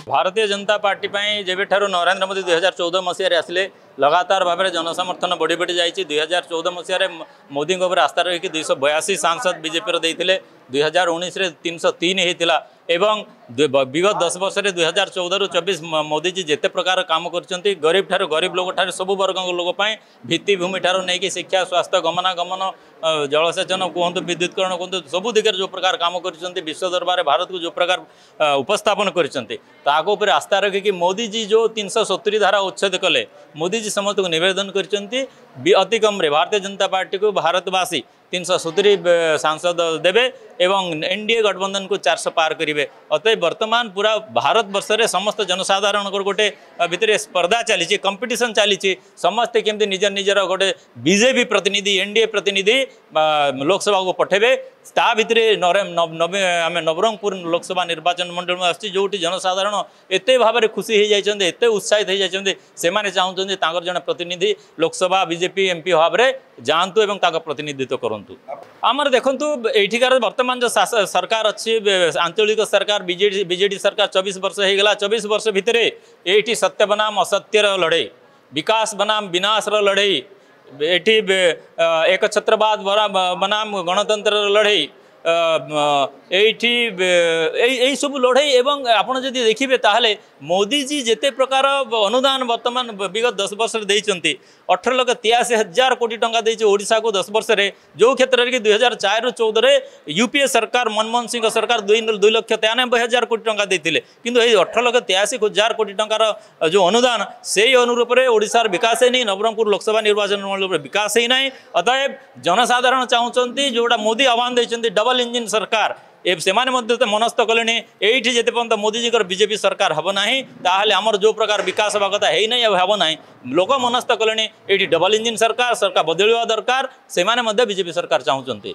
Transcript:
Bharatiya Janata party जेबे ठारू नरेंद्र मोदी 2014 मसीह आसिले लगातार भाव में जनसमर्थन बढ़ी बढ़ी जाइए। 2014 मसीह मोदी आस्था रखिक 282 सांसद बीजेपी देते 2019 303 होता एवं विगत 10 वर्ष 2014 रु 24 मोदी जी जिते प्रकार काम कर गरीब ठार गरीब लोक ठार सब वर्ग लोक भित्तिभूमि ठार नहीं शिक्षा स्वास्थ्य गमनागमन जलसेचन कहतु विद्युतकरण कहतु सबू दिगरे जो प्रकार काम कर विश्व दरबार भारत को जो प्रकार उपस्थापन कर आस्था रखिक मोदी जी जो 370 धारा उच्छेद कले मोदी जी समस्त को निवेदन कर अति कम भारतीय जनता पार्टी को भारतवासी 370 सांसद देवे एवं एनडीए गठबंधन को 400 पार करेंगे। अतः वर्तमान पूरा भारत वर्ष में समस्त जनसाधारण गोटे भितर स्पर्धा चली कंपटीशन चली समस्ते केमती निजर निजर गोटे बीजेपी प्रतिनिधि एनडीए प्रतिनिधि लोकसभा को पठेबे ता भितर आम नवरंगपुर लोकसभा निर्वाचन मंडल में आसची जो जनसाधारण एत भाव में खुशी हो जाते एत उत्साहित हो जाते से चाहते जन प्रतिनिधि लोकसभा बीजेपी एमपी भाव में जातु एवं प्रतिनिधित्व करूँ। आमर देखु एठिकार वर्तमान जो सरकार अच्छी आंचलिक सरकार बीजेडी सरकार 24 वर्ष होगला 24 वर्ष भितर ये सत्य बनाम असत्यर लड़े विकास बनाम विनाश लड़े एठी एक छत्रवाद बनाम गणतंत्र लड़े यही सब लड़े एवं आपड़ जदि देखिए ताहले मोदी जी जिते प्रकार अनुदान वर्तमान विगत 10 वर्ष देइचंती 18,83,000 कोटी टंका देइचे ओडिशा को 10 वर्ष रे जो क्षेत्र रे 2004 रु 14 यूपीए सरकार मनमोहन सिंह सरकार 2,93,000 कोटी टंका देथिले किंतु एही 18,83,000 कोटी टंकार जो अनुदान से अनुरूप रे ओडिशार विकास नहीं नवरंगपुर लोकसभा निर्वाचन मंडल विकास ही नहीं। अतएव जनसाधारण चाहते जोड़ा मोदी आह्वान देइचंती डबल इंजिन सरकार ए से मनस्थ कले ये जिते पर्यटन मोदी जी बीजेपी सरकार हम ना ताहले आमर जो प्रकार विकास हवा कथा है नहीं हम ना लोक मनस्थ कले ये डबल इंजिन सरकार बदलवा दरकार से बीजेपी सरकार चाहते।